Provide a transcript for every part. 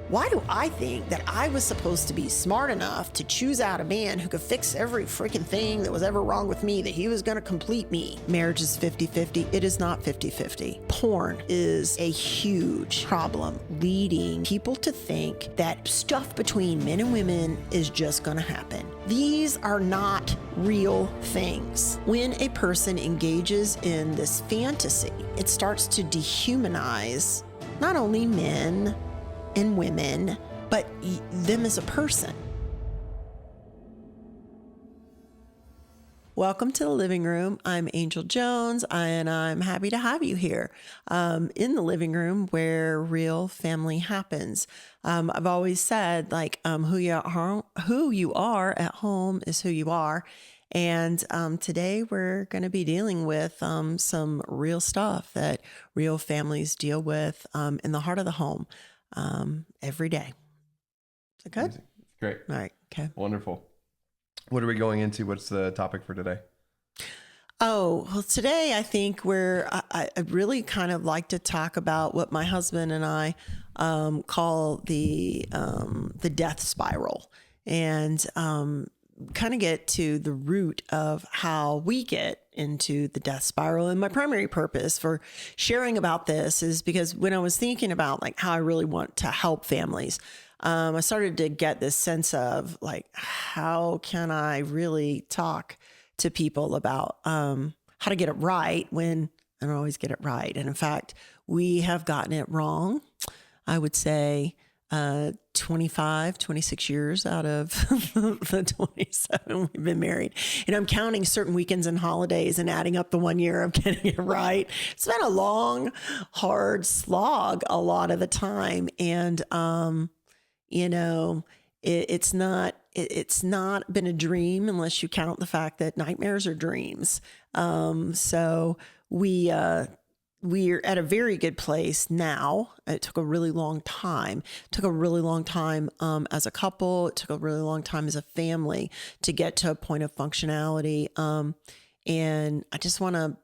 Why do I think that I was supposed to be smart enough to choose out a man who could fix every freaking thing that was ever wrong with me, that he was going to complete me? Marriage is 50-50. It is not 50-50. Porn is a huge problem, leading people to think that stuff between men and women is just going to happen. These are not real things. When a person engages in this fantasy, it starts to dehumanize not only men and women, but them as a person. Welcome to the living room. I'm Angel Jones, and I'm happy to have you here in the living room where real family happens. I've always said, who you are at home is who you are. And today we're going to be dealing with some real stuff that real families deal with in the heart of the home every day. Is that good? Amazing. Great. All right. Okay. Wonderful. What are we going into? What's the topic for today? Oh, well, today I think I really kind of like to talk about what my husband and I call the death spiral, and kind of get to the root of how we get into the death spiral. And my primary purpose for sharing about this is because when I was thinking about how I really want to help families, I started to get this sense of how can I really talk to people about how to get it right when I don't always get it right. And in fact, we have gotten it wrong, I would say, 26 years out of the 27 we've been married. And I'm counting certain weekends and holidays and adding up the 1 year of getting it right. It's been a long, hard slog a lot of the time. And, it's not been a dream unless you count the fact that nightmares are dreams. So we're at a very good place now. It took a really long time. It took a really long time as a couple. It took a really long time as a family to get to a point of functionality. And I just want to,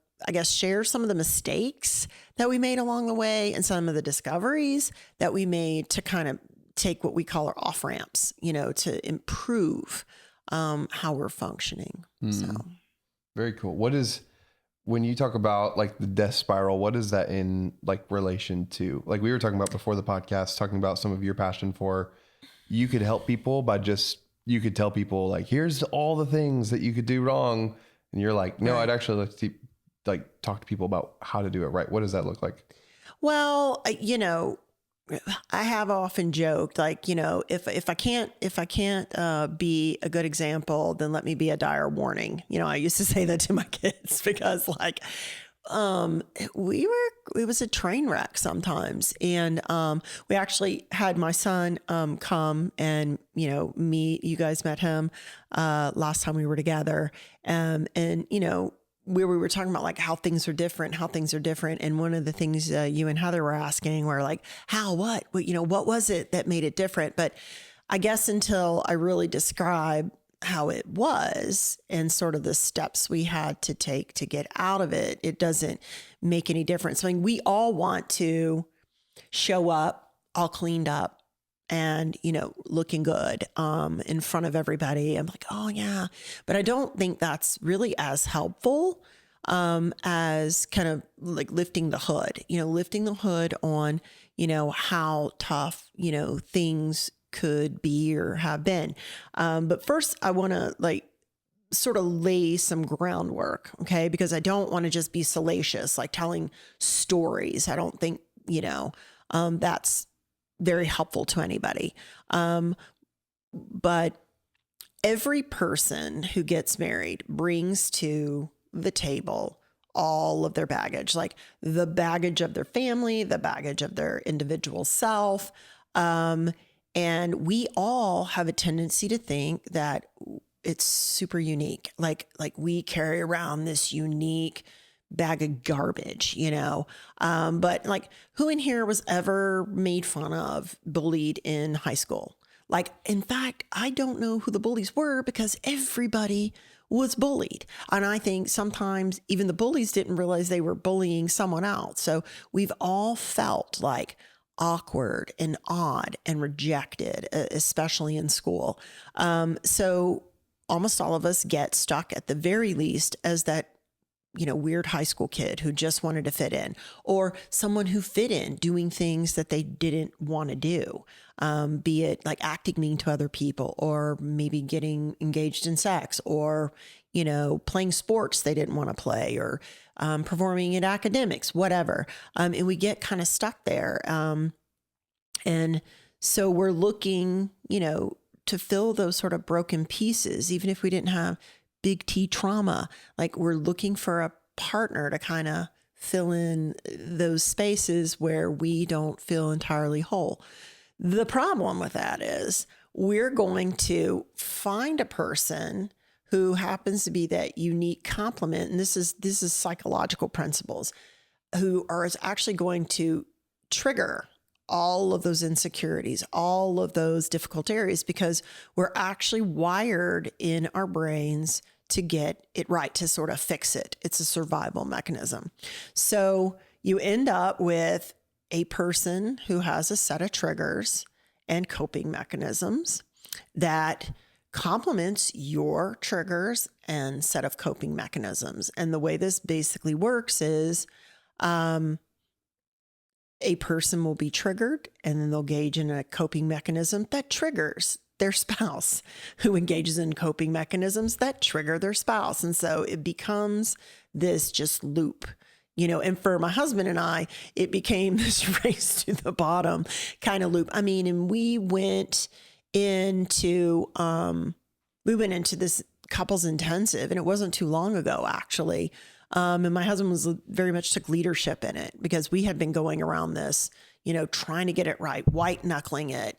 share some of the mistakes that we made along the way and some of the discoveries that we made to kind of take what we call our off ramps, to improve how we're functioning. So very cool. When you talk about the death spiral, what is that in relation to? We were talking about before the podcast, talking about some of your passion for, you could help people by you could tell people here's all the things that you could do wrong. And you're like, no, I'd actually like to talk to people about how to do it right. What does that look like? Well, I have often joked, if I can't be a good example, then let me be a dire warning. I used to say that to my kids because it was a train wreck sometimes. And we actually had my son come and, meet, you guys met him last time we were together. And where we were talking about how things are different. And one of the things you and Heather were asking were what was it that made it different? But I guess until I really describe how it was and sort of the steps we had to take to get out of it, it doesn't make any difference. I mean, we all want to show up all cleaned up and, looking good in front of everybody. I'm like, oh yeah. But I don't think that's really as helpful as kind of lifting the hood on, how tough, things could be or have been. But first I want to sort of lay some groundwork. Okay. Because I don't want to just be salacious, telling stories. I don't think, that's very helpful to anybody. But every person who gets married brings to the table all of their baggage, the baggage of their family, the baggage of their individual self. And we all have a tendency to think that it's super unique. We carry around this unique bag of garbage, but who in here was ever made fun of, bullied in high school? In fact, I don't know who the bullies were because everybody was bullied. And I think sometimes even the bullies didn't realize they were bullying someone else. So we've all felt awkward and odd and rejected, especially in school. So almost all of us get stuck at the very least as that, weird high school kid who just wanted to fit in, or someone who fit in doing things that they didn't want to do. Be it like acting mean to other people, or maybe getting engaged in sex, or, playing sports they didn't want to play, or performing in academics, whatever. And we get kind of stuck there. And so we're looking, to fill those sort of broken pieces, even if we didn't have big T trauma. Like, we're looking for a partner to kind of fill in those spaces where we don't feel entirely whole. The problem with that is we're going to find a person who happens to be that unique complement. And this is psychological principles, who are actually going to trigger all of those insecurities, all of those difficult areas, because we're actually wired in our brains to get it right, to sort of fix it. It's a survival mechanism. So you end up with a person who has a set of triggers and coping mechanisms that complements your triggers and set of coping mechanisms. And the way this basically works is a person will be triggered, and then they'll engage in a coping mechanism that triggers their spouse, who engages in coping mechanisms that trigger their spouse. And so it becomes this just loop, and for my husband and I, it became this race to the bottom kind of loop. I mean, and we went into this couples intensive, and it wasn't too long ago, actually. And my husband very much took leadership in it, because we had been going around this, trying to get it right, white knuckling it,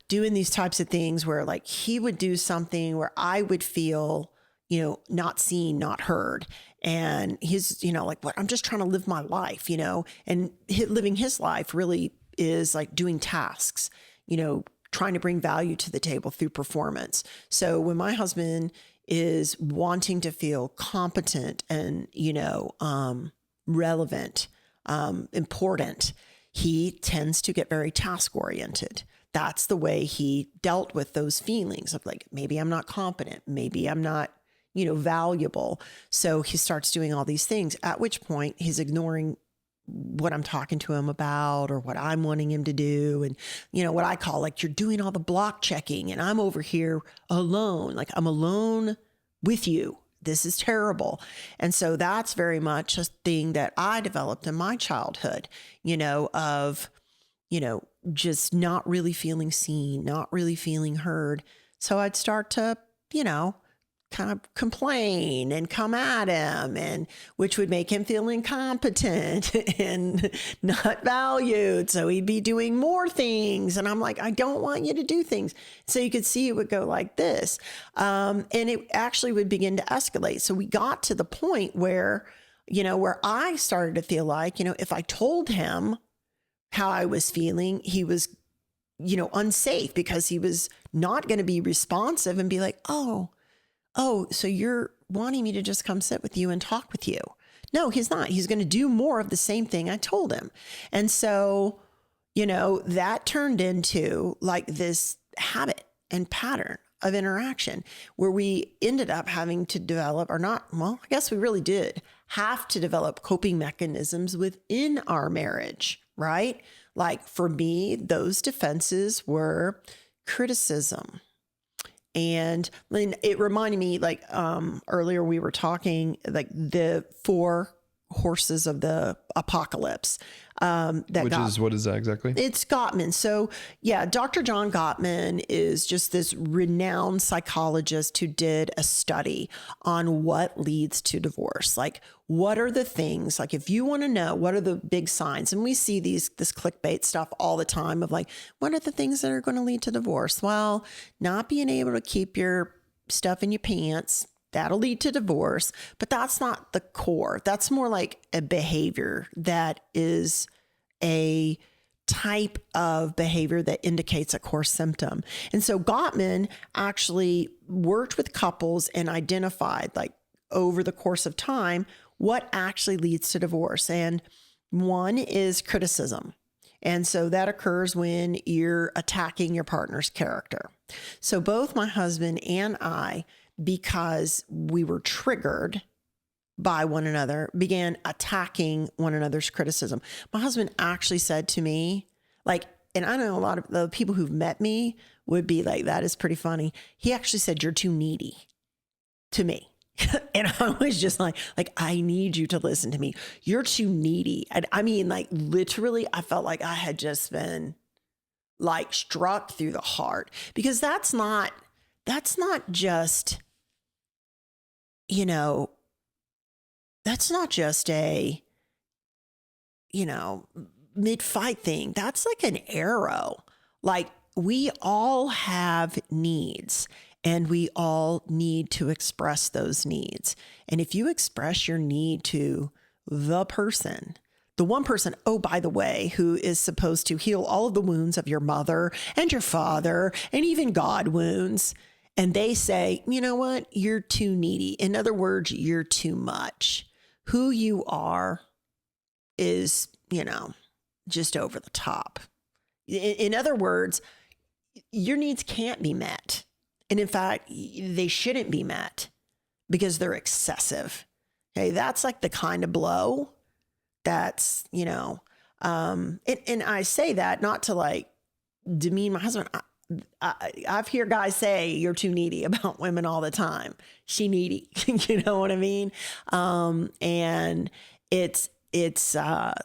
doing these types of things where, like, he would do something where I would feel, not seen, not heard. And he's, like, what? I'm just trying to live my life, and living his life really is like doing tasks, trying to bring value to the table through performance. So when my husband is wanting to feel competent and, relevant, important, he tends to get very task oriented. That's the way he dealt with those feelings of, like, maybe I'm not competent, maybe I'm not, valuable. So he starts doing all these things, at which point he's ignoring what I'm talking to him about, or what I'm wanting him to do. And, what I call, like, you're doing all the block checking and I'm over here alone. Like, I'm alone with you. This is terrible. And so that's very much a thing that I developed in my childhood, of, just not really feeling seen, not really feeling heard. So I'd start to, kind of complain and come at him, and which would make him feel incompetent and not valued. So he'd be doing more things. And I'm like, I don't want you to do things. So you could see it would go like this. And it actually would begin to escalate. So we got to the point where, where I started to feel like, if I told him how I was feeling, he was, unsafe, because he was not going to be responsive and be like, oh, so you're wanting me to just come sit with you and talk with you. No, he's not. He's going to do more of the same thing I told him. And so, that turned into like this habit and pattern of interaction where we ended up having to develop, or not, well, I guess we really did have to develop coping mechanisms within our marriage, right? Like, for me, those defenses were criticism. And it reminded me, like, earlier we were talking, like, the 4 horses of the apocalypse. What is that exactly? It's Gottman. So yeah, Dr. John Gottman is just this renowned psychologist who did a study on what leads to divorce. Like, what are the things, like, if you want to know what are the big signs, and we see this clickbait stuff all the time of, like, what are the things that are going to lead to divorce? Well, not being able to keep your stuff in your pants, that'll lead to divorce, but that's not the core. That's more like a behavior that is a type of behavior that indicates a core symptom. And so Gottman actually worked with couples and identified, like, over the course of time, what actually leads to divorce. And One is criticism. And so that occurs when you're attacking your partner's character. So both my husband and I, because we were triggered by one another, began attacking one another's criticism. My husband actually said to me, like, and I know a lot of the people who've met me would be like, that is pretty funny. He actually said, "You're too needy," to me. And I was just like, I need you to listen to me. You're too needy. And I mean, like, literally, I felt like I had just been like struck through the heart, because that's not just, you know, that's not just a, you know, mid-fight thing. That's like an arrow. Like, we all have needs. And we all need to express those needs. And if you express your need to the person, the one person, oh, by the way, who is supposed to heal all of the wounds of your mother and your father and even God wounds, and they say, you know what, you're too needy. In other words, you're too much. Who you are is, you know, just over the top. In other words, your needs can't be met. And in fact, they shouldn't be met because they're excessive. Okay, that's like the kind of blow that's, you know, and I say that not to like demean my husband. I've heard guys say you're too needy about women all the time. She needy, you know what I mean? And it's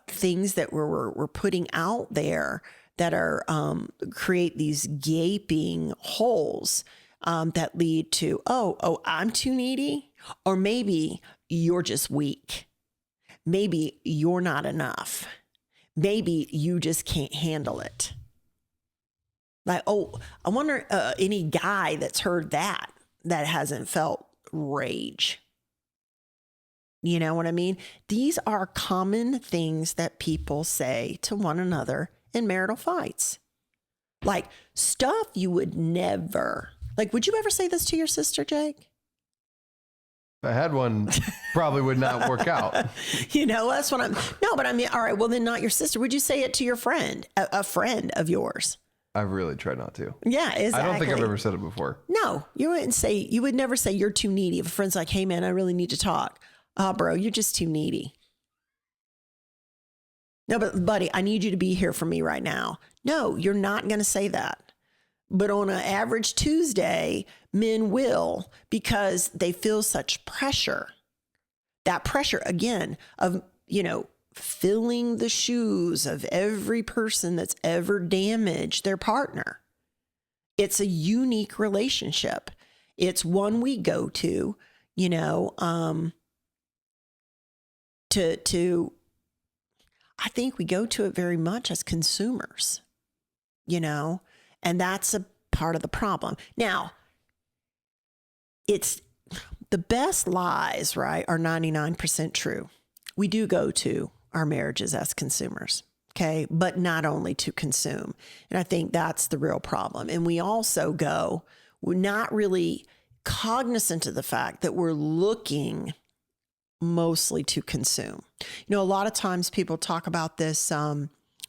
things that we're putting out there that are create these gaping holes. That lead to, oh, I'm too needy, or maybe you're just weak. Maybe you're not enough. Maybe you just can't handle it. Like, oh, I wonder any guy that's heard that hasn't felt rage. You know what I mean? These are common things that people say to one another in marital fights. Like stuff you would never... Like, would you ever say this to your sister, Jake? If I had one, probably would not work out. You know, that's what no, but I mean, all right, well, then not your sister. Would you say it to your friend, a friend of yours? I've really tried not to. Yeah, exactly. I don't think I've ever said it before. No, you would never say you're too needy. If a friend's like, hey, man, I really need to talk. Oh, bro, you're just too needy. No, but buddy, I need you to be here for me right now. No, you're not going to say that. But on an average Tuesday, men will, because they feel such pressure. That pressure, again, of, you know, filling the shoes of every person that's ever damaged their partner. It's a unique relationship. It's one we go to, you know, I think we go to it very much as consumers, you know. And that's a part of the problem. Now, it's the best lies, right, are 99% true. We do go to our marriages as consumers, okay, but not only to consume. And I think that's the real problem. And we also go, we're not really cognizant of the fact that we're looking mostly to consume. You know, a lot of times people talk about this,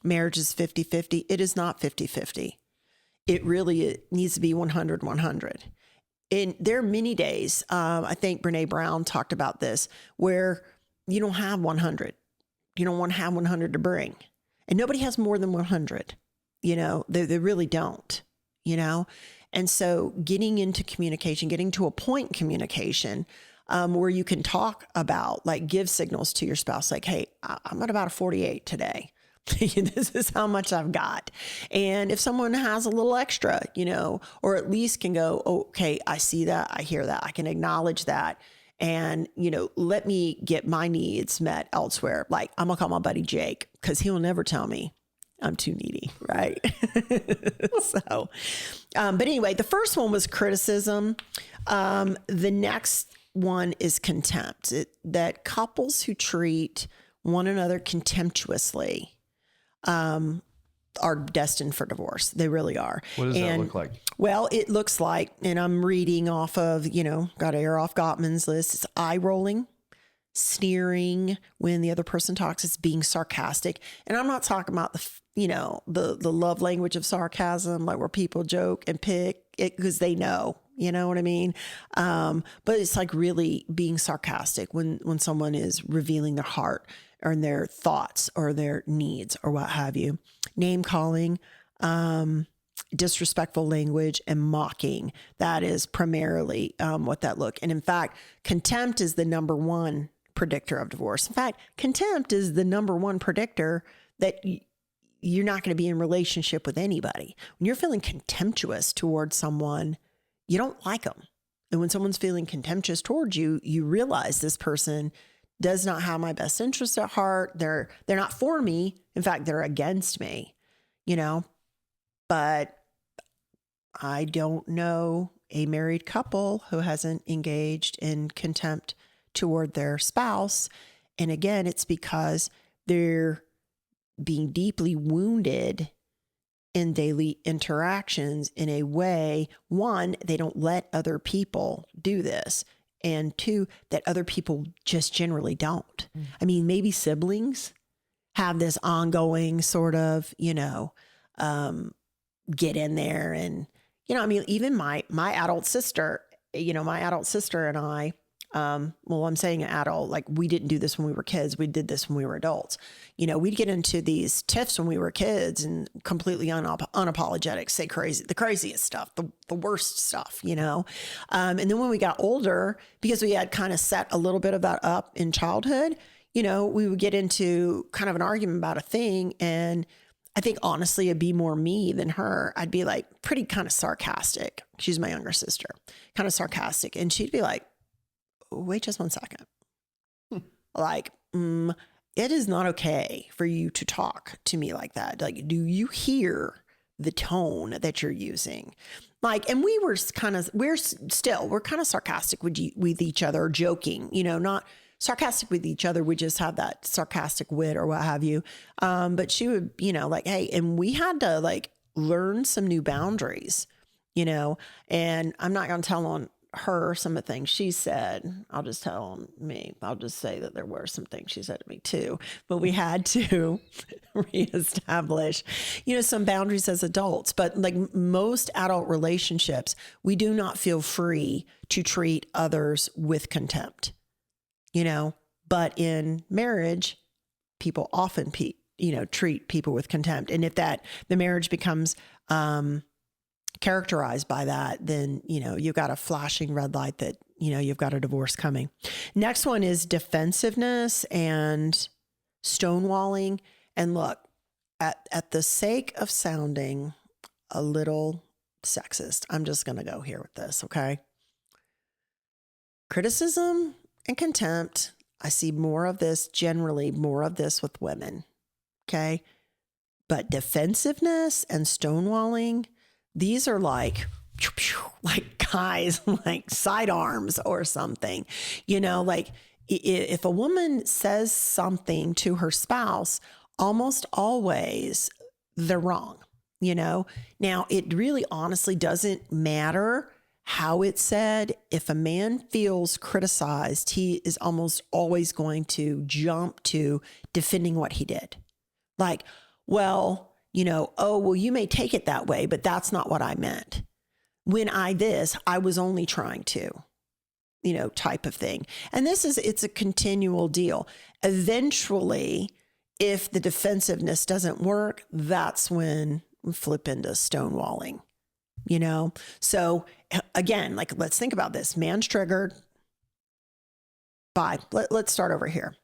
marriage is 50-50. It is not 50-50. It really needs to be 100-100. And there are many days, I think Brene Brown talked about this, where you don't have 100. You don't want to have 100 to bring. And nobody has more than 100. You know, they really don't, you know? And so getting into communication, getting to a point in communication where you can talk about, like, give signals to your spouse, like, hey, I'm at about a 48 today. This is how much I've got. And if someone has a little extra, you know, or at least can go, okay, I see that, I hear that, I can acknowledge that. And, you know, let me get my needs met elsewhere. Like, I'm gonna call my buddy Jake because he'll never tell me I'm too needy, right? So, but anyway, the first one was criticism. The next one is contempt. That couples who treat one another contemptuously are destined for divorce. They really are. What does that look like? Well, it looks like, and I'm reading off of, you know, got to air off Gottman's list. It's eye rolling, sneering when the other person talks. It's being sarcastic. And I'm not talking about the love language of sarcasm, like where people joke and pick it because they know, you know what I mean? But it's like really being sarcastic when someone is revealing their heart or their thoughts or their needs or what have you. Name calling, disrespectful language, and mocking. That is primarily what that look. And in fact, contempt is the number one predictor of divorce. In fact, contempt is the number one predictor that you're not going to be in relationship with anybody. When you're feeling contemptuous towards someone, you don't like them. And when someone's feeling contemptuous towards you, you realize this person does not have my best interest at heart. They're not for me. In fact, they're against me, you know. But I don't know a married couple who hasn't engaged in contempt toward their spouse. And again, it's because they're being deeply wounded in daily interactions in a way, one, they don't let other people do this. And two, that other people just generally don't. I mean, maybe siblings have this ongoing sort of, get in there and, I mean, even my adult sister, my adult sister and I, well, I'm saying adult, like we didn't do this when we were kids. We did this when we were adults. We'd get into these tiffs when we were kids and completely unapologetic, say the craziest stuff, the worst stuff, and then when we got older, because we had kind of set a little bit of that up in childhood, we would get into kind of an argument about a thing. And I think honestly, it'd be more me than her. I'd be like pretty kind of sarcastic. She's my younger sister, kind of sarcastic. And she'd be like, wait just 1 second. Like, it is not okay for you to talk to me like that. Like, do you hear the tone that you're using? Like, and we're kind of sarcastic with each other, joking, not sarcastic with each other. We just have that sarcastic wit or what have you. But she would, like, hey, and we had to like learn some new boundaries, and I'm not going to tell on her some of the things she said. I'll just tell on me. I'll just say that there were some things she said to me too, but we had to reestablish, some boundaries as adults. But like most adult relationships, we do not feel free to treat others with contempt, but in marriage, people often, treat people with contempt. And if the marriage becomes, characterized by that, then, you've got a flashing red light that, you've got a divorce coming. Next one is defensiveness and stonewalling. And look, at the sake of sounding a little sexist, I'm just going to go here with this. Okay. Criticism and contempt. I see generally more of this with women. Okay. But defensiveness and stonewalling, these are like guys, like sidearms or something, like if a woman says something to her spouse, almost always they're wrong, Now it really honestly doesn't matter how it's said. If a man feels criticized, he is almost always going to jump to defending what he did. Like, well, oh, well, you may take it that way, but that's not what I meant. When I was only trying to, type of thing. And it's a continual deal. Eventually, if the defensiveness doesn't work, that's when we flip into stonewalling, So again, like, let's think about this. Man's triggered. Let's start over here.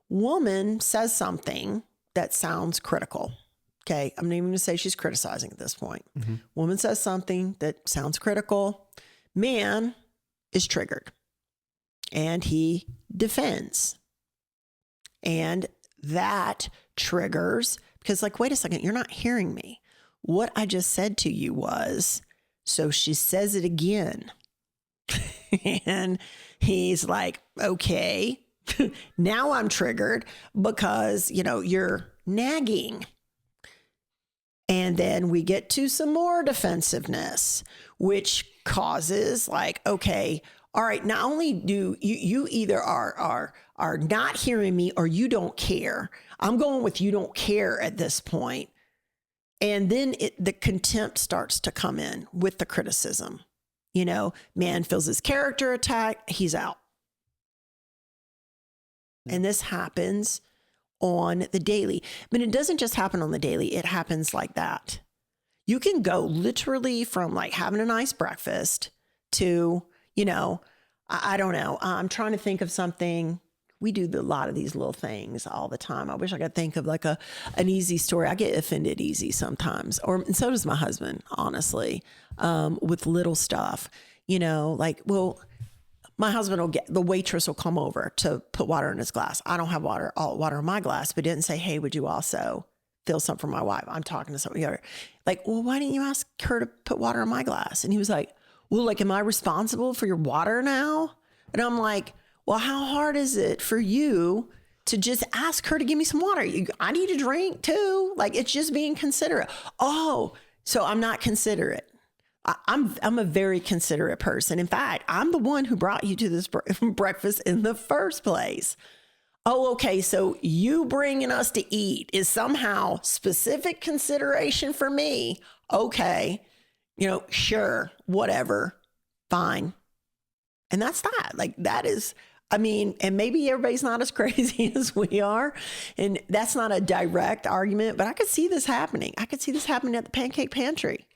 Woman says something that sounds critical. Okay, I'm not even going to say she's criticizing at this point. Mm-hmm. Woman says something that sounds critical. Man is triggered and he defends. And that triggers, because like, wait a second, you're not hearing me. What I just said to you was, so she says it again. And he's like, okay, now I'm triggered because, you're nagging. And then we get to some more defensiveness, which causes like, okay, all right, not only do you either are not hearing me or you don't care. I'm going with you don't care at this point. And then the contempt starts to come in with the criticism. You know, man feels his character attacked, he's out. And this happens on the daily. But it doesn't just happen on the daily. It happens like that. You can go literally from like having a nice breakfast to, you know, I don't know. I'm trying to think of something. We do a lot of these little things all the time. I wish I could think of like an easy story. I get offended easy sometimes, and so does my husband, honestly, with little stuff, you know, like, well, my husband the waitress will come over to put water in his glass. I don't have water in my glass, but didn't say, hey, would you also fill some for my wife? I'm talking to somebody other. Like, well, why didn't you ask her to put water in my glass? And he was like, well, like, am I responsible for your water now? And I'm like, well, how hard is it for you to just ask her to give me some water? I need a drink too. Like, it's just being considerate. Oh, so I'm not considerate. I'm a very considerate person. In fact, I'm the one who brought you to this breakfast in the first place. Oh, okay. So you bringing us to eat is somehow specific consideration for me. Okay. You know, sure, whatever, fine. And that's that. Like, that is, I mean, and maybe everybody's not as crazy as we are. And that's not a direct argument, but I could see this happening. I could see this happening at the Pancake Pantry.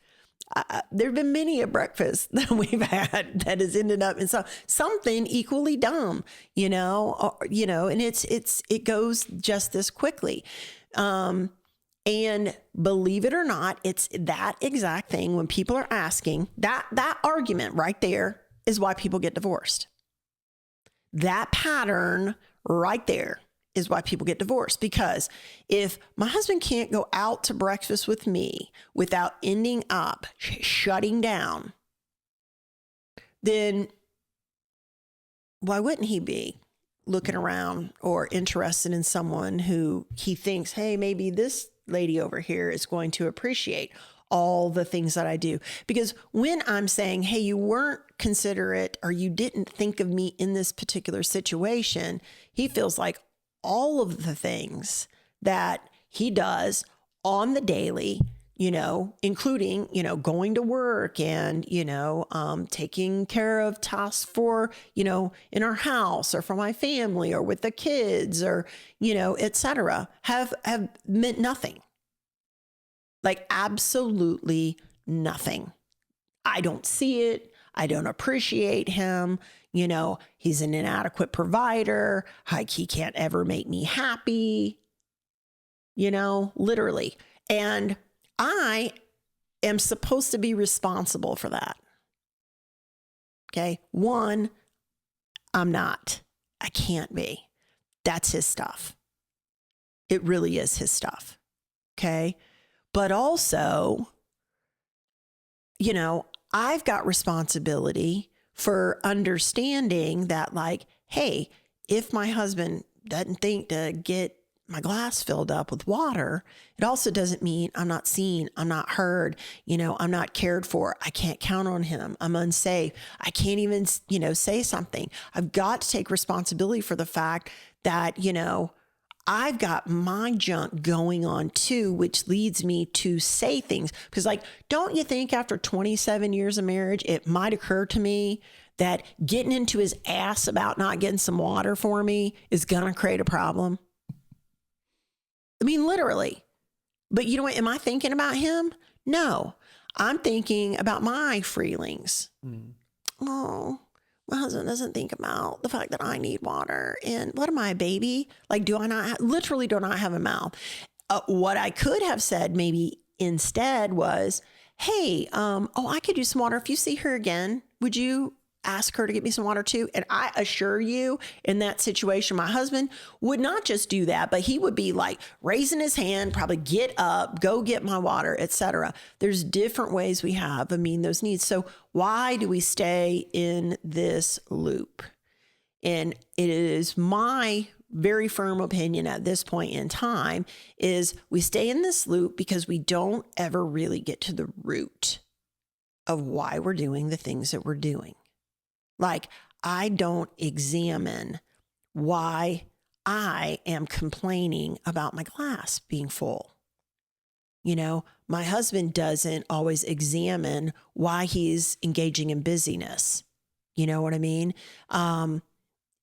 There have been many a breakfast that we've had that has ended up in something equally dumb, you know, and it goes just this quickly. And believe it or not, it's that exact thing when people are asking that argument right there is why people get divorced. That pattern right there is why people get divorced. Because if my husband can't go out to breakfast with me without ending up shutting down, then why wouldn't he be looking around or interested in someone who he thinks, hey, maybe this lady over here is going to appreciate all the things that I do? Because when I'm saying, hey, you weren't considerate or you didn't think of me in this particular situation, he feels like all of the things that he does on the daily, you know, including, you know, going to work and, you know, taking care of tasks for, you know, in our house or for my family or with the kids or, you know, et cetera, have meant nothing. Like, absolutely nothing. I don't see it. I don't appreciate him. You know, he's an inadequate provider. Like, he can't ever make me happy, you know, literally. And I am supposed to be responsible for that. Okay. One, I'm not. I can't be. That's his stuff. It really is his stuff. Okay. But also, you know, I've got responsibility for understanding that, like, hey, if my husband doesn't think to get my glass filled up with water, it also doesn't mean I'm not seen, I'm not heard, you know, I'm not cared for. I can't count on him. I'm unsafe. I can't even, you know, say something. I've got to take responsibility for the fact that, you know, I've got my junk going on too, which leads me to say things. Because, like, don't you think after 27 years of marriage, it might occur to me that getting into his ass about not getting some water for me is going to create a problem? I mean, literally. But you know what? Am I thinking about him? No, I'm thinking about my feelings. Oh, my husband doesn't think about the fact that I need water. And what am I, a baby? Like, do I not literally do not have a mouth? What I could have said maybe instead was, hey, I could use some water. If you see her again, would you ask her to get me some water too? And I assure you, in that situation, my husband would not just do that, but he would be like raising his hand, probably get up, go get my water, etc. There's different ways we have of meeting those needs. So why do we stay in this loop? And it is my very firm opinion at this point in time is we stay in this loop because we don't ever really get to the root of why we're doing the things that we're doing. Like, I don't examine why I am complaining about my glass being full. You know, my husband doesn't always examine why he's engaging in busyness. You know what I mean?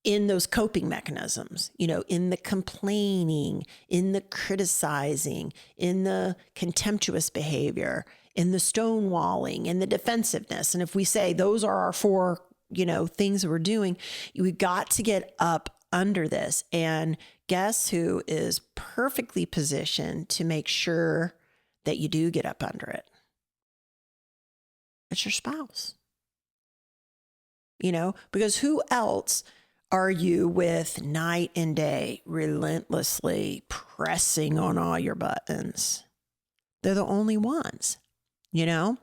In those coping mechanisms, you know, in the complaining, in the criticizing, in the contemptuous behavior, in the stonewalling, in the defensiveness. And if we say those are our four, you know, things that we're doing, we got to get up under this. And guess who is perfectly positioned to make sure that you do get up under it? It's your spouse. You know, because who else are you with night and day, relentlessly pressing on all your buttons? They're the only ones, you know?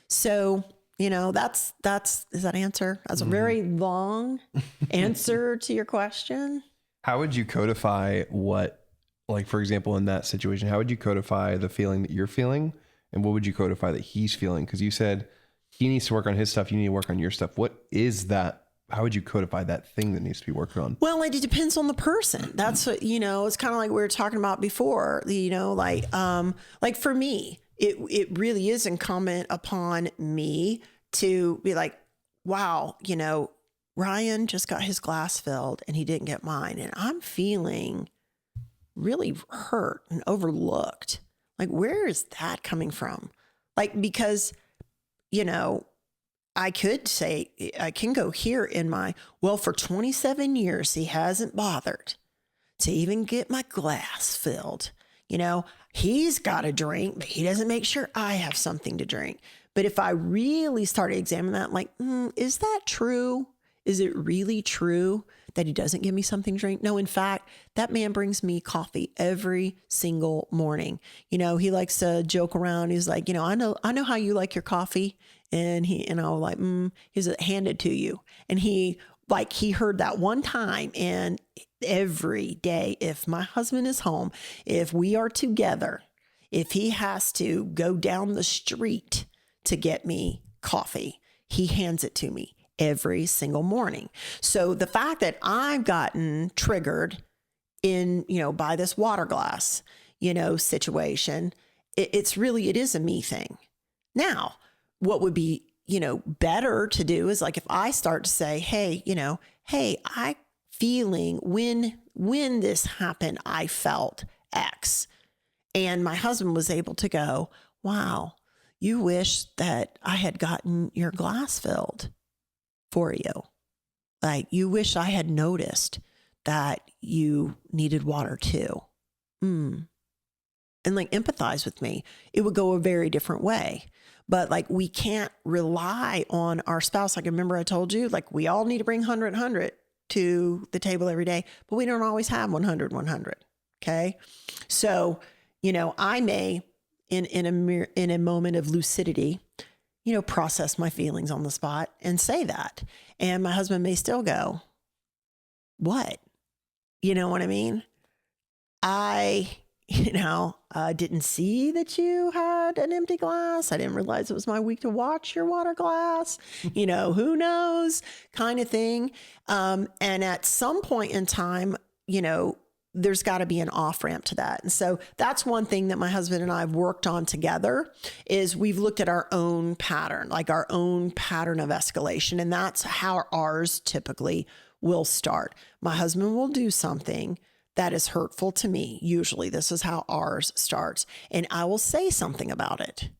So, you know, does that answer? That's a very long answer to your question. How would you codify what, like, for example, in that situation, how would you codify the feeling that you're feeling? And what would you codify that he's feeling? Because you said he needs to work on his stuff. You need to work on your stuff. What is that? How would you codify that thing that needs to be worked on? Well, it depends on the person. That's what, you know, it's kind of like we were talking about before, you know, like for me, it really is incumbent upon me to be like, wow, you know, Ryan just got his glass filled and he didn't get mine. And I'm feeling really hurt and overlooked. Like, where is that coming from? Like, because, you know, I could say, I can go here in my, well, for 27 years, he hasn't bothered to even get my glass filled. You know, he's got a drink, but he doesn't make sure I have something to drink. But if I really started examining that, like, is that true? Is it really true that he doesn't give me something to drink? No, in fact, that man brings me coffee every single morning. You know, he likes to joke around. He's like, you know, I know how you like your coffee. And I'll like, he's handed to you. And he heard that one time. And every day, if my husband is home, if we are together, if he has to go down the street to get me coffee, he hands it to me every single morning. So the fact that I've gotten triggered in, you know, by this water glass, you know, situation, it is a me thing. Now, what would be, you know, better to do is like, if I start to say, hey, you know, hey, I feeling when this happened, I felt X. And my husband was able to go, wow, you wish that I had gotten your glass filled for you. Like, you wish I had noticed that you needed water too. And like empathize with me. It would go a very different way. But like, we can't rely on our spouse. Like, remember I told you, like, we all need to bring 100 to the table every day, but we don't always have 100. Okay. So, you know, I may in a moment of lucidity, you know, process my feelings on the spot and say that. And my husband may still go, what? You know what I mean? I didn't see that you had an empty glass. I didn't realize it was my week to watch your water glass. You know, who knows, kind of thing. And at some point in time, you know, there's got to be an off ramp to that. And so that's one thing that my husband and I have worked on together is we've looked at our own pattern, like our own pattern of escalation. And that's how ours typically will start. My husband will do something that is hurtful to me. Usually this is how ours starts. And I will say something about it.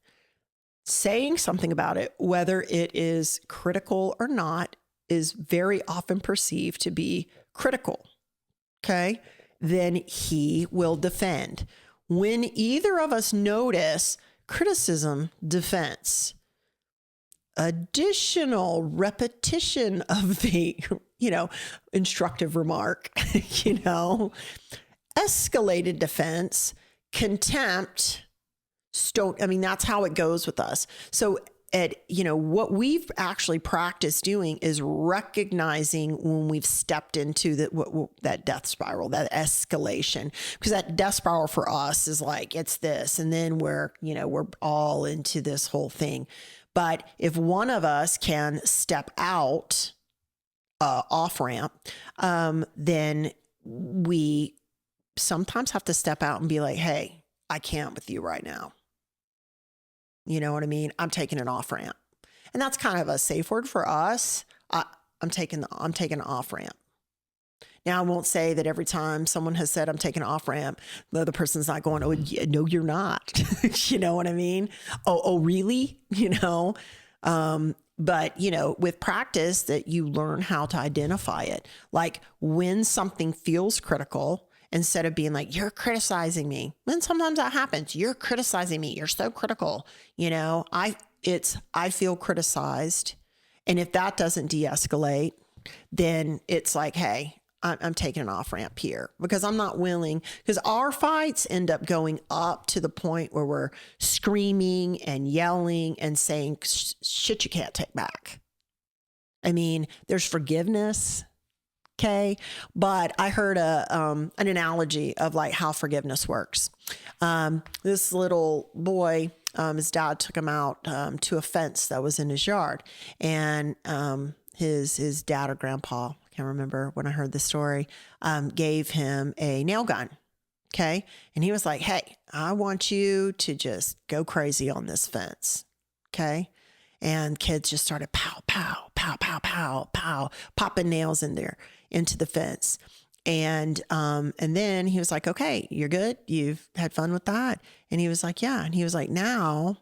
Saying something about it, whether it is critical or not, is very often perceived to be critical. Okay. Then he will defend. When either of us notice criticism, defense, additional repetition of the, you know, instructive remark, you know, escalated defense, contempt, that's how it goes with us. So what we've actually practiced doing is recognizing when we've stepped into that death spiral, that escalation, because that death spiral for us is like, it's this. And then we're all into this whole thing. But if one of us can step out off ramp, then we sometimes have to step out and be like, hey, I can't with you right now. You know what I mean? I'm taking an off ramp. And that's kind of a safe word for us. I'm taking an off ramp. Now, I won't say that every time someone has said I'm taking an off ramp, the other person's not going, oh, yeah, no, you're not. You know what I mean? Oh, really? You know? But, you know, with practice that you learn how to identify it. Like when something feels critical, instead of being like, you're criticizing me. And sometimes that happens. You're criticizing me. You're so critical. You know, I feel criticized. And if that doesn't de-escalate, then it's like, hey, I'm taking an off ramp here because I'm not willing, because our fights end up going up to the point where we're screaming and yelling and saying shit you can't take back. I mean, there's forgiveness. Okay. But I heard an analogy of like how forgiveness works. This little boy, his dad took him out to a fence that was in his yard, and his dad or grandpa, I can't remember when I heard the story, gave him a nail gun. Okay. And he was like, hey, I want you to just go crazy on this fence. Okay. And kids just started pow, pow, pow, pow, pow, pow, popping nails in there into the fence. And then he was like, okay, you're good. You've had fun with that. And he was like, yeah. And he was like, now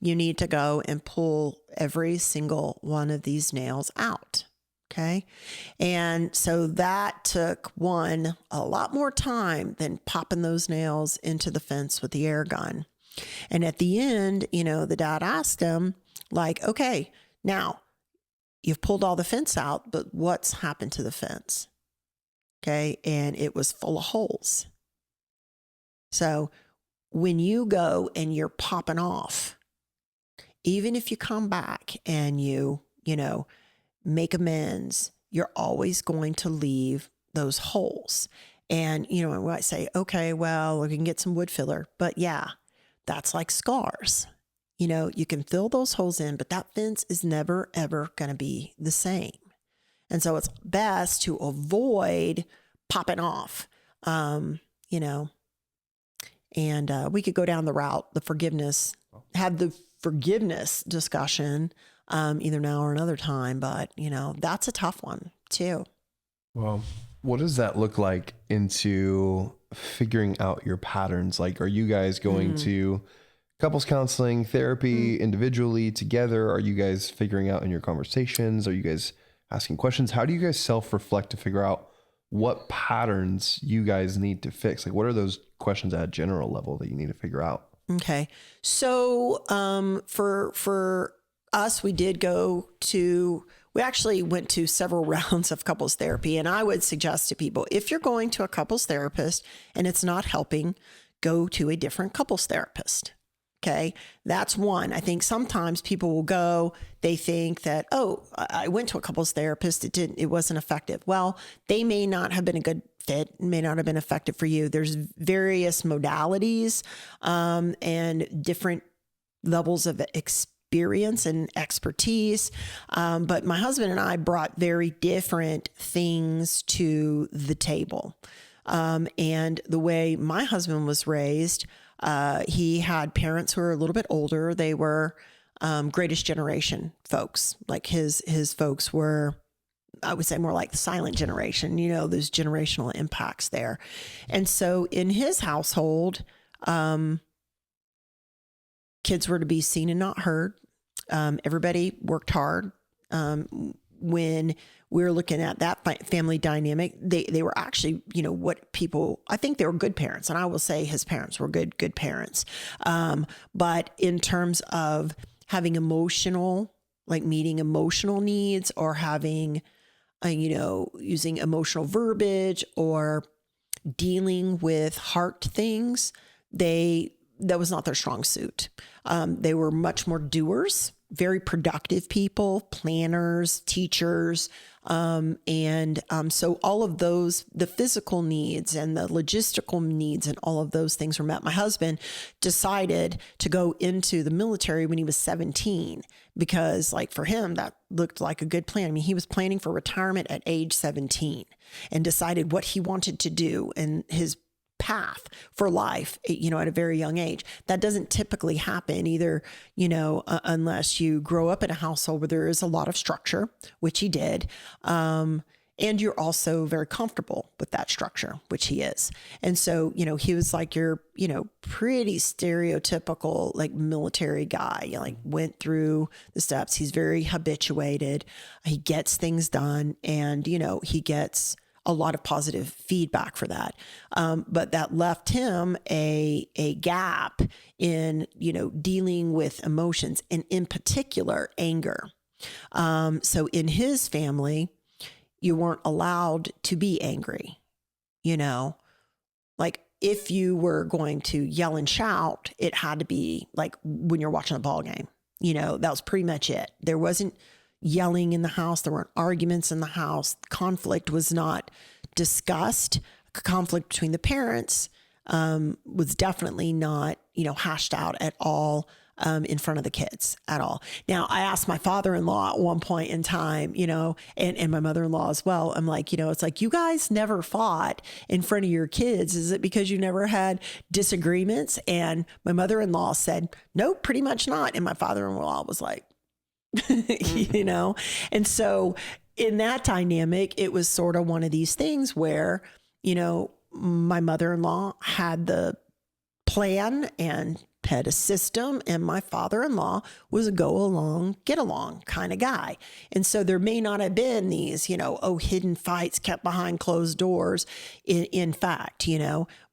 you need to go and pull every single one of these nails out. Okay. And so that took a lot more time than popping those nails into the fence with the air gun. And at the end, you know, the dad asked him like, okay, now you've pulled all the fence out, but what's happened to the fence? Okay. And it was full of holes. So when you go and you're popping off, even if you come back and you know, make amends, you're always going to leave those holes. And, you know, I might say, okay, well, we can get some wood filler, but yeah, that's like scars. You know, you can fill those holes in, but that fence is never, ever going to be the same. And so it's best to avoid popping off, you know, and we could go down the route, have the forgiveness discussion, either now or another time, but you know, that's a tough one too. Well, what does that look like into figuring out your patterns? Like, are you guys going to couples counseling, therapy, individually, together? Are you guys figuring out in your conversations? Are you guys asking questions? How do you guys self-reflect to figure out what patterns you guys need to fix? Like, what are those questions at a general level that you need to figure out? Okay. So, for us, we actually went to several rounds of couples therapy. And I would suggest to people, if you're going to a couples therapist and it's not helping, go to a different couples therapist. Okay. That's one. I think sometimes people will go, they think that, oh, I went to a couples therapist. It wasn't effective. Well, they may not have been a good fit, may not have been effective for you. There's various modalities, and different levels of experience and expertise. But my husband and I brought very different things to the table. And the way my husband was raised, he had parents who were a little bit older. They were greatest generation folks. Like his folks were, I would say, more like the silent generation, you know, there's generational impacts there. And so in his household, kids were to be seen and not heard. Everybody worked hard. When we were looking at that family dynamic, they were actually, you know, I think they were good parents. And I will say his parents were good parents. But in terms of having meeting emotional needs, or having, you know, using emotional verbiage or dealing with heart things, that was not their strong suit. They were much more doers very productive people, planners, teachers. So all of those, the physical needs and the logistical needs and all of those things were met. My husband decided to go into the military when he was 17 because like for him, that looked like a good plan. I mean, he was planning for retirement at age 17 and decided what he wanted to do and his path for life, at a very young age. That doesn't typically happen either, unless you grow up in a household where there is a lot of structure, which he did. And you're also very comfortable with that structure, which he is. And so, he was like your, pretty stereotypical, like military guy, like went through the steps. He's very habituated. He gets things done and, he gets a lot of positive feedback for that. But that left him a gap in, dealing with emotions and in particular anger. So in his family, you weren't allowed to be angry, like if you were going to yell and shout, it had to be like when you're watching a ball game, that was pretty much it. There wasn't yelling in the house. There weren't arguments in the house. Conflict was not discussed. Conflict between the parents was definitely not, hashed out at all in front of the kids at all. Now, I asked my father-in-law at one point in time, and my mother-in-law as well. I'm like, it's like, you guys never fought in front of your kids. Is it because you never had disagreements? And my mother-in-law said, no, pretty much not. And my father-in-law was like, and so in that dynamic, it was sort of one of these things where, my mother-in-law had the plan and had a system, and my father-in-law was a go along, get along kind of guy. And so there may not have been these, hidden fights kept behind closed doors in fact,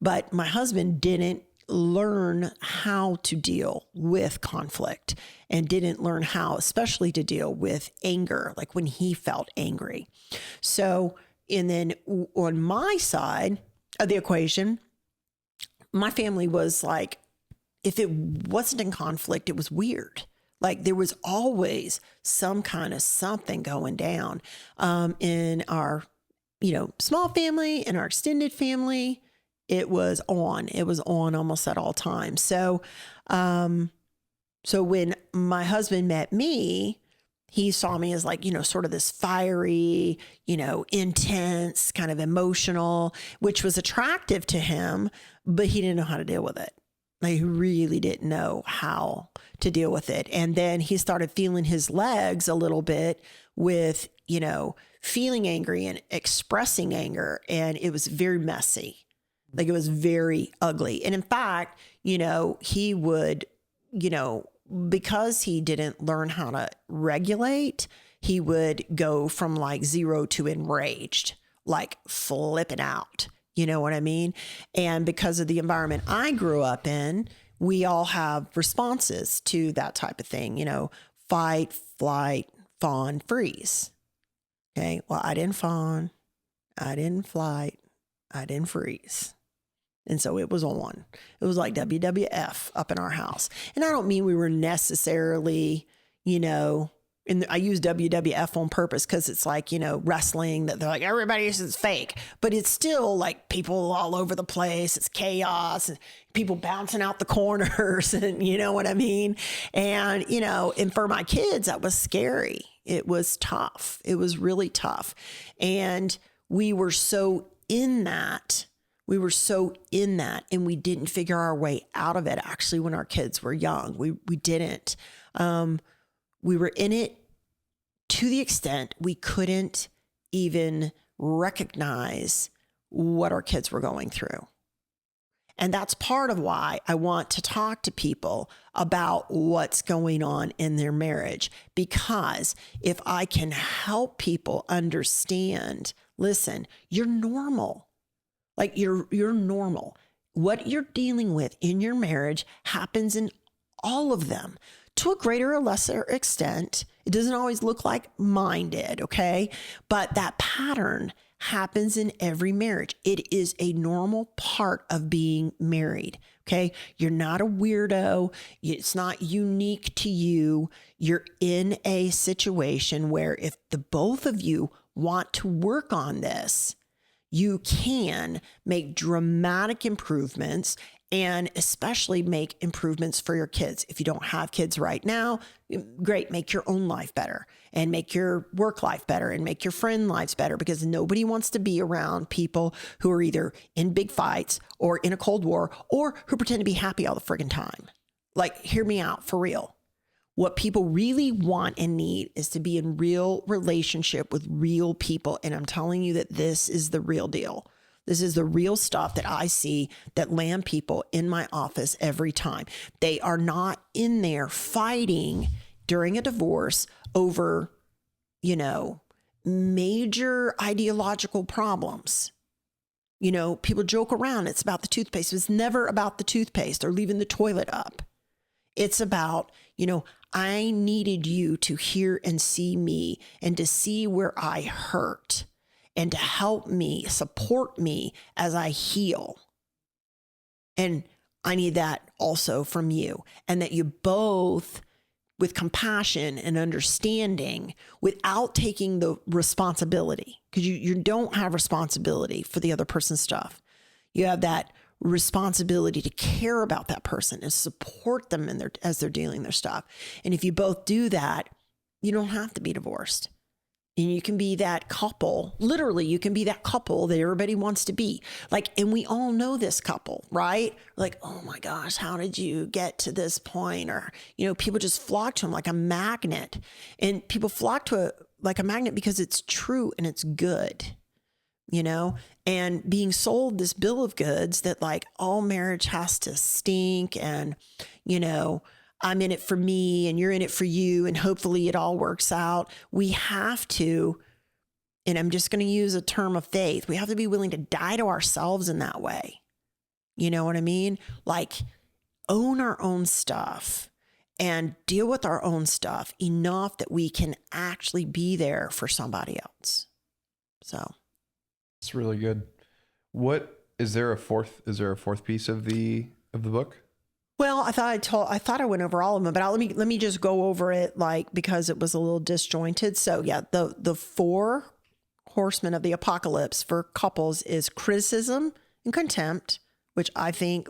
but my husband didn't learn how to deal with conflict and didn't learn how, especially to deal with anger, like when he felt angry. So, and then on my side of the equation, my family was like, if it wasn't in conflict, it was weird. Like there was always some kind of something going down in our, small family, in our extended family. It was on almost at all times. So, so when my husband met me, he saw me as like, sort of this fiery, intense, kind of emotional, which was attractive to him, but he didn't know how to deal with it. Like he really didn't know how to deal with it. And then he started feeling his legs a little bit with, feeling angry and expressing anger. And it was very messy. Like it was very ugly. And in fact, he would, because he didn't learn how to regulate, he would go from like 0 to enraged, like flipping out. You know what I mean? And because of the environment I grew up in, we all have responses to that type of thing, fight, flight, fawn, freeze. Okay. Well, I didn't fawn. I didn't flight. I didn't freeze. And so it was on. It was like WWF up in our house. And I don't mean we were necessarily, and I use WWF on purpose because it's like, wrestling that they're like, everybody is fake. But it's still like people all over the place. It's chaos and people bouncing out the corners and you know what I mean? And, and for my kids, that was scary. It was tough. It was really tough. And we were so in that. And we didn't figure our way out of it actually when our kids were young. We didn't. We were in it to the extent we couldn't even recognize what our kids were going through. And that's part of why I want to talk to people about what's going on in their marriage. Because if I can help people understand, listen, you're normal. Like you're normal. What you're dealing with in your marriage happens in all of them to a greater or lesser extent. It doesn't always look like mine did, okay? But that pattern happens in every marriage. It is a normal part of being married. Okay. You're not a weirdo. It's not unique to you. You're in a situation where if the both of you want to work on this, you can make dramatic improvements, and especially make improvements for your kids. If you don't have kids right now, great, make your own life better and make your work life better and make your friend lives better, because nobody wants to be around people who are either in big fights or in a Cold War or who pretend to be happy all the friggin' time. Like, hear me out for real. What people really want and need is to be in real relationship with real people. And I'm telling you that this is the real deal. This is the real stuff that I see that land people in my office every time. They are not in there fighting during a divorce over, major ideological problems. People joke around. It's about the toothpaste. It's never about the toothpaste or leaving the toilet up. It's about, I needed you to hear and see me and to see where I hurt and to help me, support me as I heal. And I need that also from you. And that you both, with compassion and understanding, without taking the responsibility, because you don't have responsibility for the other person's stuff. You have that responsibility to care about that person and support them as they're dealing their stuff. And if you both do that, you don't have to be divorced. And you can be that couple. Literally, you can be that couple that everybody wants to be. And we all know this couple, right? Like, oh my gosh, how did you get to this point? Or, people just flock to them like a magnet. And people flock to like a magnet because it's true and it's good. And being sold this bill of goods that all marriage has to stink and, I'm in it for me and you're in it for you and hopefully it all works out. We have to, and I'm just going to use a term of faith, we have to be willing to die to ourselves in that way. You know what I mean? Own our own stuff and deal with our own stuff enough that we can actually be there for somebody else. So. It's really good. Is there a fourth piece of the book? Well, I thought I went over all of them, but let me just go over it because it was a little disjointed. So yeah, the 4 horsemen of the apocalypse for couples is criticism and contempt, which I think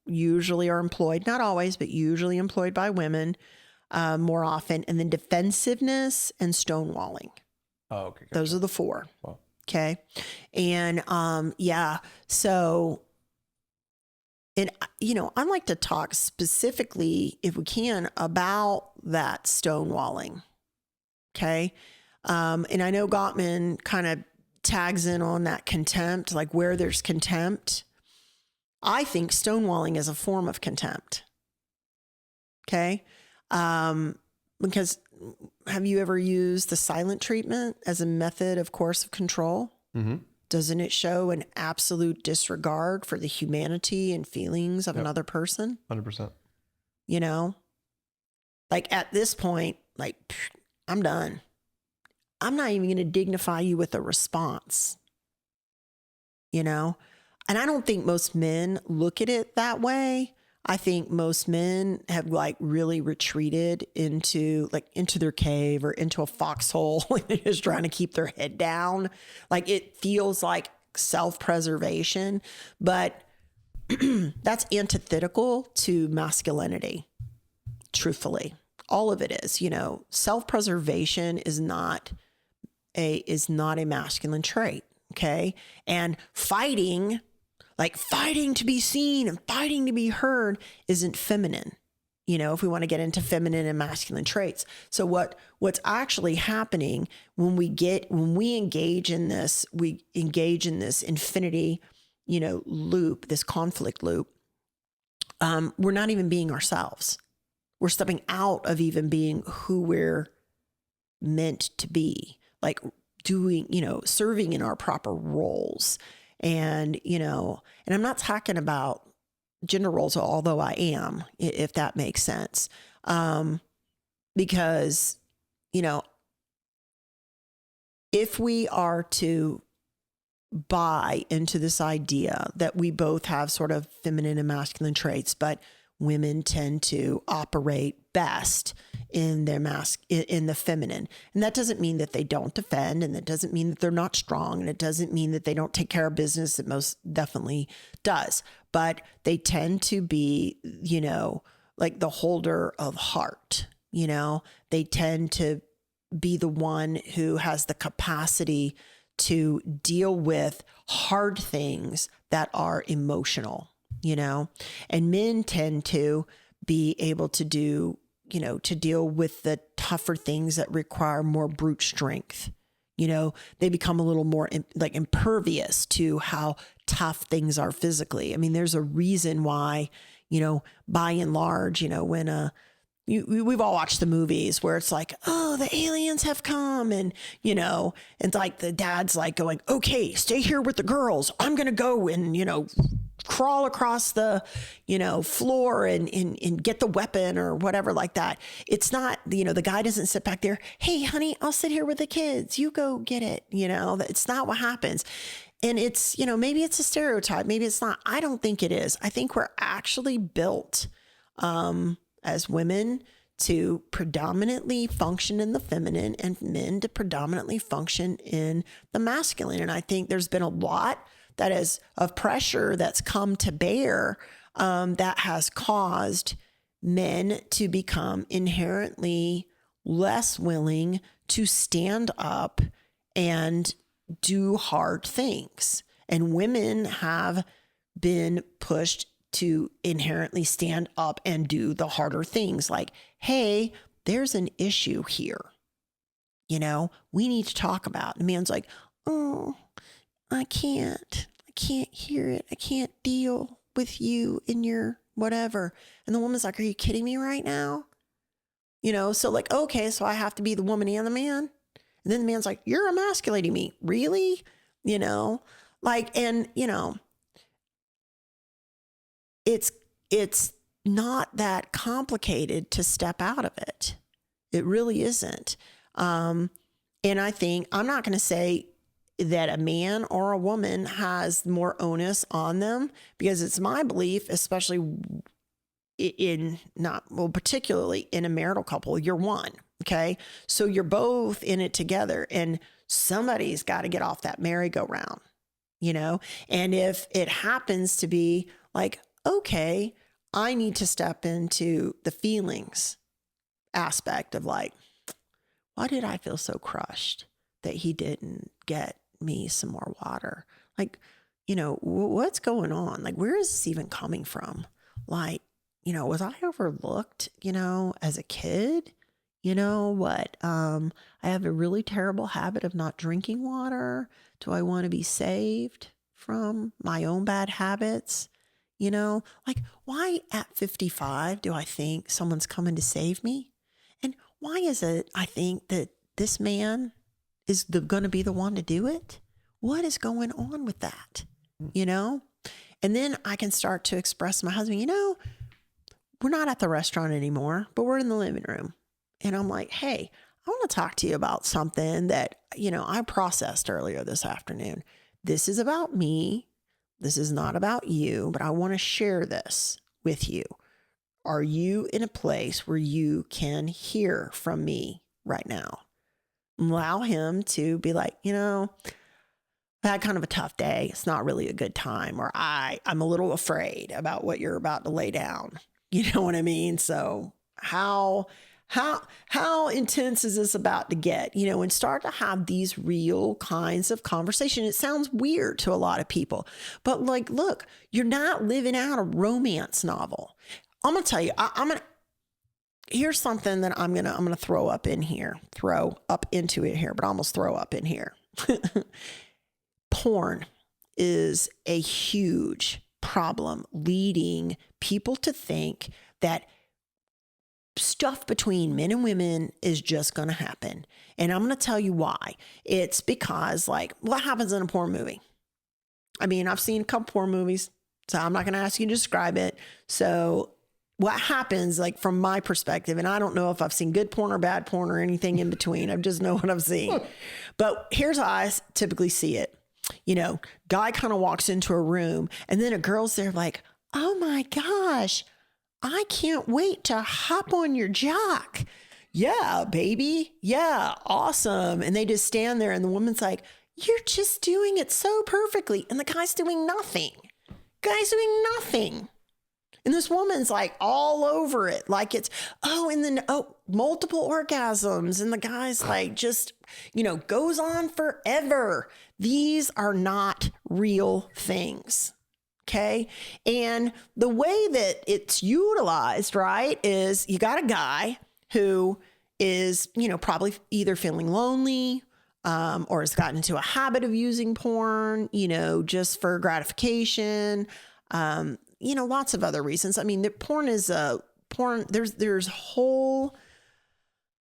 usually are employed, not always, but usually employed by women more often. And then defensiveness and stonewalling. Oh, okay. Gotcha. Those are the 4. Wow. Okay. And, so, and, I like to talk specifically, if we can, about that stonewalling. Okay. And I know Gottman kind of tags in on that contempt, where there's contempt. I think stonewalling is a form of contempt. Okay. Because have you ever used the silent treatment as a method of coercive control? Mm-hmm. Doesn't it show an absolute disregard for the humanity and feelings of another person? 100%. At this point, I'm done. I'm not even going to dignify you with a response, And I don't think most men look at it that way. I think most men have really retreated into their cave or into a foxhole. They're just trying to keep their head down. It feels like self-preservation, but that's antithetical to masculinity. Truthfully, all of it is. Self-preservation is not a masculine trait. Okay, and fighting to be seen and fighting to be heard isn't feminine, if we want to get into feminine and masculine traits. So what's actually happening when we engage in this infinity, loop, this conflict loop, we're not even being ourselves. We're stepping out of even being who we're meant to be, doing, serving in our proper roles. And, and I'm not talking about gender roles, although I am, if that makes sense. Because, if we are to buy into this idea that we both have sort of feminine and masculine traits, but women tend to operate best in their in the feminine. And that doesn't mean that they don't defend, and that doesn't mean that they're not strong, and it doesn't mean that they don't take care of business. It most definitely does. But they tend to be, like the holder of heart, they tend to be the one who has the capacity to deal with hard things that are emotional, and men tend to be able to do, to deal with the tougher things that require more brute strength. They become a little more impervious to how tough things are physically. I mean, there's a reason why, by and large, when we've all watched the movies where it's like, oh, the aliens have come, and and like the dad's like going, okay, stay here with the girls. I'm gonna go and crawl across the floor and get the weapon or whatever like that. It's not, the guy doesn't sit back there, hey honey, I'll sit here with the kids, you go get it. It's not what happens. And it's, maybe it's a stereotype, maybe it's not. I don't think it is. I think we're actually built as women to predominantly function in the feminine, and men to predominantly function in the masculine. And I think there's been a lot that is of pressure that's come to bear that has caused men to become inherently less willing to stand up and do hard things. And women have been pushed to inherently stand up and do the harder things, like, hey, there's an issue here. We need to talk about. The man's like, oh, I can't hear it. I can't deal with you in your whatever. And the woman's like, are you kidding me right now? So like, okay, so I have to be the woman and the man. And then the man's like, you're emasculating me. Really? It's not that complicated to step out of it. It really isn't. And I think, I'm not going to say that a man or a woman has more onus on them, because it's my belief, especially particularly in a marital couple, you're one. Okay. So you're both in it together, and somebody's got to get off that merry-go-round, and if it happens to be like, okay, I need to step into the feelings aspect of like, why did I feel so crushed that he didn't get me some more water? Like, what's going on? Like, where is this even coming from? Like, was I overlooked, as a kid? I have a really terrible habit of not drinking water. Do I want to be saved from my own bad habits? Like, why at 55 do I think someone's coming to save me? And why is it I think that this man is going to be the one to do it? What is going on with that? And then I can start to express to my husband, we're not at the restaurant anymore, but we're in the living room. And I'm like, hey, I want to talk to you about something that, I processed earlier this afternoon. This is about me. This is not about you, but I want to share this with you. Are you in a place where you can hear from me right now? Allow him to be like, I had kind of a tough day. It's not really a good time. Or I'm a little afraid about what you're about to lay down. You know what I mean? So how intense is this about to get, and start to have these real kinds of conversation. It sounds weird to a lot of people, but like, look, you're not living out a romance novel. I'm going to tell you, here's something that I'm going to throw up into it here, but I almost throw up in here. Porn is a huge problem, leading people to think that stuff between men and women is just going to happen. And I'm going to tell you why. It's because, like, what happens in a porn movie? I mean, I've seen a couple porn movies, so I'm not going to ask you to describe it. So what happens, like, from my perspective, and I don't know if I've seen good porn or bad porn or anything in between. I just know what I've seen. But here's how I typically see it. guy kind of walks into a room and then a girl's there like, oh my gosh, I can't wait to hop on your jock. Yeah, baby. Yeah, awesome. And they just stand there and the woman's like, you're just doing it so perfectly. And the guy's doing nothing. And this woman's like all over it. Like it's, and then, multiple orgasms. And the guy's like, just, goes on forever. These are not real things. Okay. And the way that it's utilized, right, is you got a guy who is, probably either feeling lonely, or has gotten into a habit of using porn, just for gratification, lots of other reasons. I mean, the porn is there's whole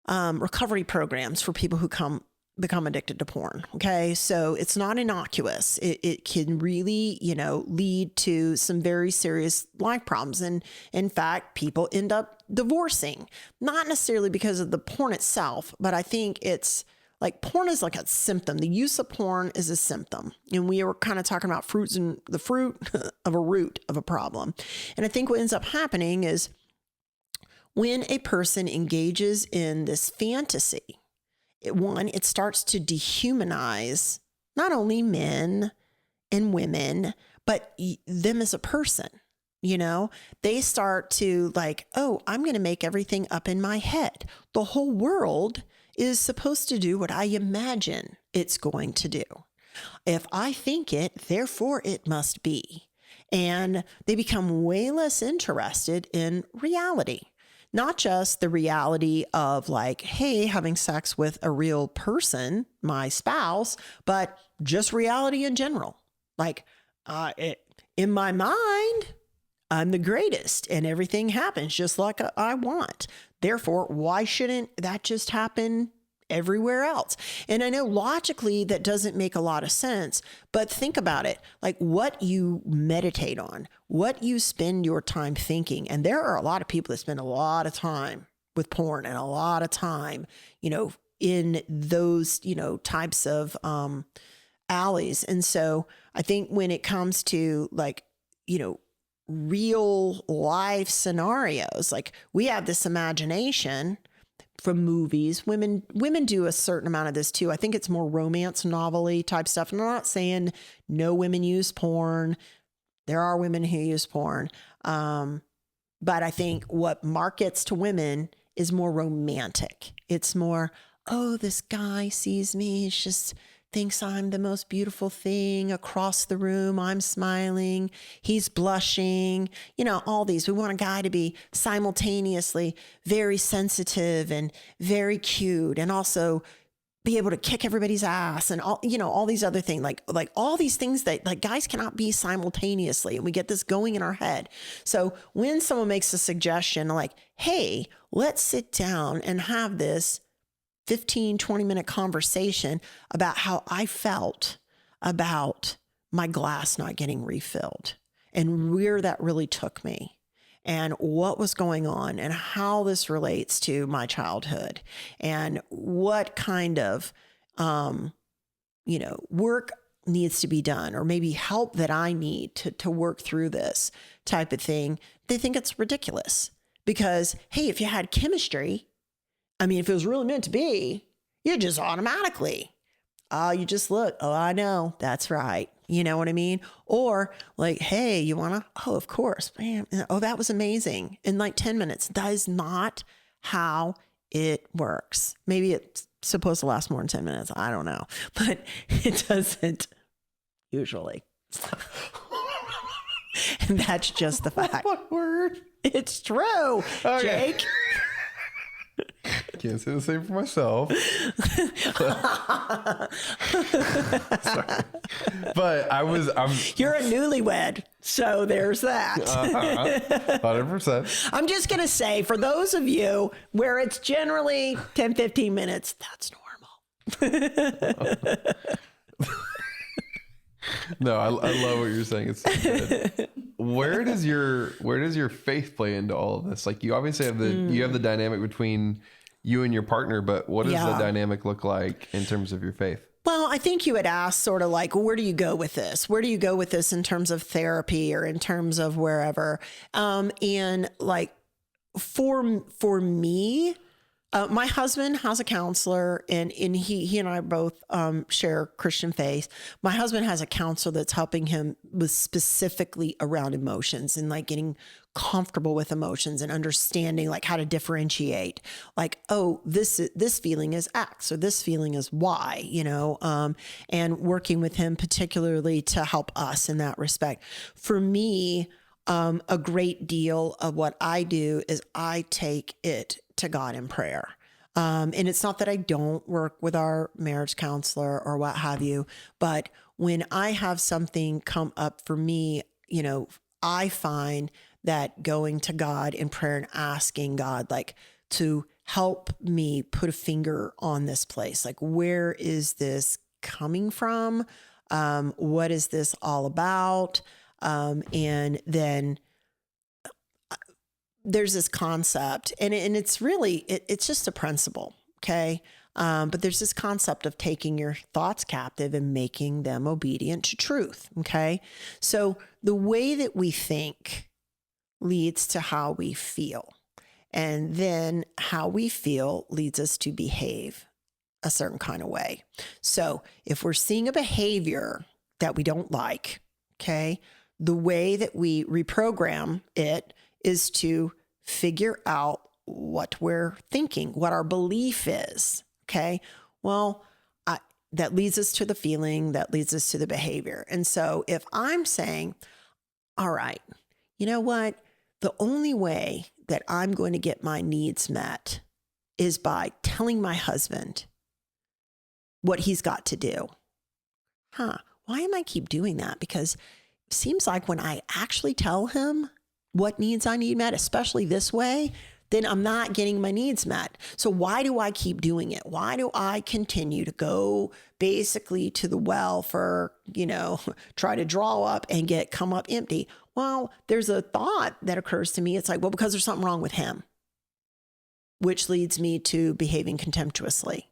recovery programs for people who become addicted to porn. Okay. So it's not innocuous. It can really, lead to some very serious life problems. And in fact, people end up divorcing, not necessarily because of the porn itself, but I think it's like porn is like a symptom. The use of porn is a symptom. And we were kind of talking about the fruit of a root of a problem. And I think what ends up happening is when a person engages in this fantasy, it starts to dehumanize not only men and women, but them as a person. They start to like, I'm going to make everything up in my head. The whole world is supposed to do what I imagine it's going to do. If I think it, therefore it must be. And they become way less interested in reality. Not just the reality of like, hey, having sex with a real person, my spouse, but just reality in general. Like, in my mind, I'm the greatest and everything happens just like I want. Therefore, why shouldn't that just happen everywhere else? And I know logically that doesn't make a lot of sense, but think about it, like what you meditate on, what you spend your time thinking. And there are a lot of people that spend a lot of time with porn and a lot of time, in those, types of alleys. And so I think when it comes to like, real life scenarios, like we have this imagination from movies. Women do a certain amount of this too. I think it's more romance novel-y type stuff. And I'm not saying no women use porn. There are women who use porn. But I think what markets to women is more romantic. It's more, this guy sees me. He just thinks I'm the most beautiful thing across the room. I'm smiling. He's blushing. All these. We want a guy to be simultaneously very sensitive and very cute and also be able to kick everybody's ass and all these other things, like all these things that like guys cannot be simultaneously. And we get this going in our head. So when someone makes a suggestion like, hey, let's sit down and have this 15, 20-minute conversation about how I felt about my glass not getting refilled and where that really took me and what was going on and how this relates to my childhood and what kind of, work needs to be done or maybe help that I need to work through this type of thing. They think it's ridiculous because, hey, if you had chemistry, if it was really meant to be, you just automatically, you just look, I know, that's right. You know what I mean? Or like, hey, you want to, of course, man. That was amazing. In like 10 minutes. That is not how it works. Maybe it's supposed to last more than 10 minutes. I don't know, but it doesn't usually. And that's just the fact. What word? It's true, okay. Jake. Can't say the same for myself. Sorry. But I'm you're a newlywed, so there's that. 100%. I'm just gonna say, for those of you where it's generally 10-15 minutes, that's normal. No, I love what you're saying. It's so good. Where does your faith play into all of this? Like you obviously have the dynamic between you and your partner, but what does the dynamic look like in terms of your faith? Well, I think you had asked sort of like, where do you go with this? Where do you go with this in terms of therapy or in terms of wherever? And like for me, my husband has a counselor, and he and I both share Christian faith. My husband has a counselor that's helping him with specifically around emotions and like getting comfortable with emotions and understanding like how to differentiate. Like, oh, this feeling is X or this feeling is Y, and working with him particularly to help us in that respect. For me, a great deal of what I do is I take it to God in prayer. And it's not that I don't work with our marriage counselor or what have you, but when I have something come up for me, I find that going to God in prayer and asking God, like, to help me put a finger on this place. Like, where is this coming from? What is this all about? And then there's this concept, and it's really, it's just a principle. Okay. But there's this concept of taking your thoughts captive and making them obedient to truth. Okay. So the way that we think leads to how we feel. And then how we feel leads us to behave a certain kind of way. So if we're seeing a behavior that we don't like, okay, the way that we reprogram it is to figure out what we're thinking, what our belief is. Okay. Well, that leads us to the feeling, that leads us to the behavior. And so if I'm saying, all right, you know what? The only way that I'm going to get my needs met is by telling my husband what he's got to do. Why am I keep doing that? Because it seems like when I actually tell him what needs I need met, especially this way, then I'm not getting my needs met. So why do I keep doing it? Why do I continue to go basically to the well for, try to draw up and come up empty? Well, there's a thought that occurs to me. It's like, well, because there's something wrong with him, which leads me to behaving contemptuously.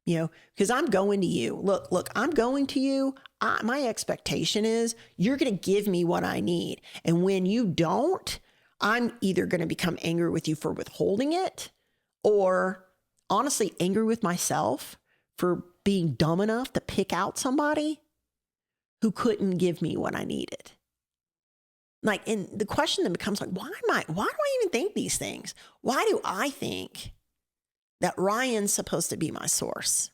Because I'm going to you. Look, I'm going to you. My expectation is you're going to give me what I need. And when you don't, I'm either going to become angry with you for withholding it, or honestly angry with myself for being dumb enough to pick out somebody who couldn't give me what I needed. Like, and the question then becomes like, why do I even think these things? Why do I think that Ryan's supposed to be my source?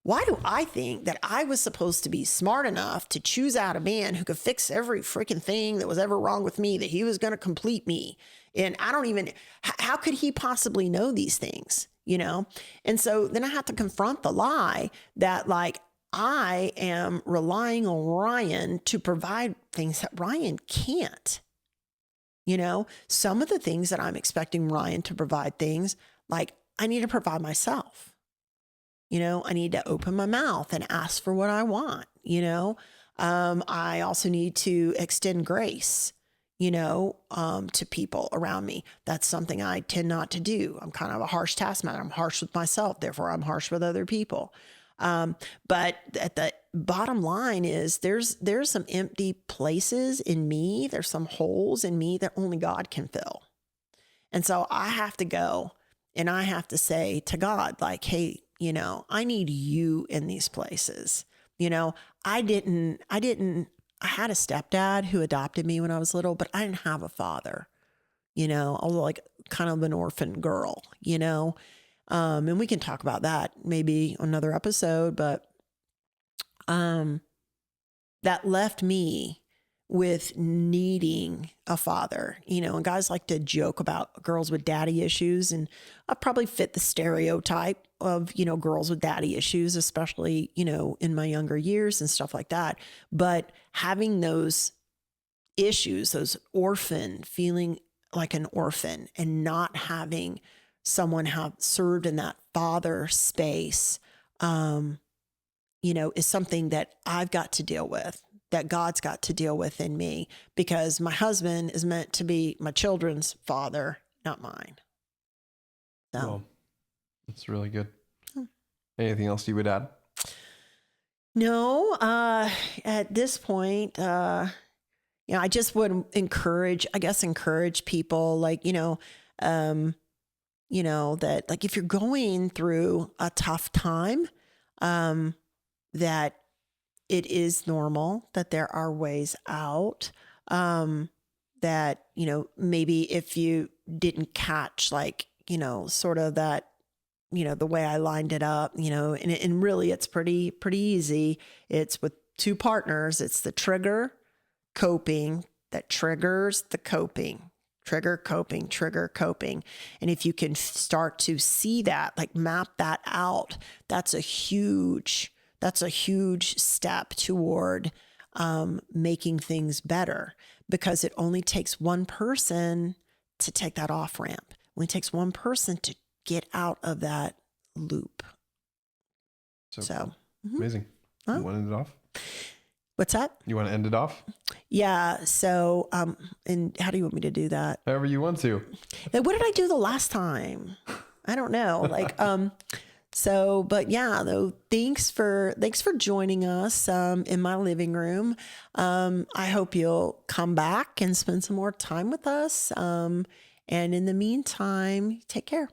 Why do I think that I was supposed to be smart enough to choose out a man who could fix every freaking thing that was ever wrong with me, that he was going to complete me? And how could he possibly know these things, And so then I have to confront the lie that like, I am relying on Ryan to provide things that Ryan can't. Some of the things that I'm expecting Ryan to provide things, like I need to provide myself. I need to open my mouth and ask for what I want. I also need to extend grace, to people around me. That's something I tend not to do. I'm kind of a harsh taskmaster. I'm harsh with myself. Therefore, I'm harsh with other people. But at the bottom line is there's some empty places in me. There's some holes in me that only God can fill. And so I have to go and I have to say to God, like, hey, I need you in these places. I had a stepdad who adopted me when I was little, but I didn't have a father. I was like kind of an orphan girl, and we can talk about that maybe another episode, but that left me with needing a father, and guys like to joke about girls with daddy issues. And I probably fit the stereotype of, girls with daddy issues, especially, in my younger years and stuff like that. But having those issues, those feeling like an orphan and not having someone have served in that father space, is something that I've got to deal with, that God's got to deal with in me, because my husband is meant to be my children's father, not mine. So well, that's really good. Anything else you would add? No, at this point, I just would encourage people like, that like if you're going through a tough time, that it is normal, that there are ways out, that, maybe if you didn't catch like, sort of that, the way I lined it up, and really it's pretty easy. It's with two partners. It's the trigger coping that triggers the coping, trigger coping. And if you can start to see that, like map that out, that's a huge step toward making things better, because it only takes one person to take that off ramp. It only takes one person to get out of that loop. So Cool. Mhm. Amazing. Huh? You want to end it off? What's that? You want to end it off? Yeah. So, and how do you want me to do that? However you want to. What did I do the last time? I don't know. Like, but yeah, though, thanks for joining us, in my living room. I hope you'll come back and spend some more time with us. And in the meantime, take care.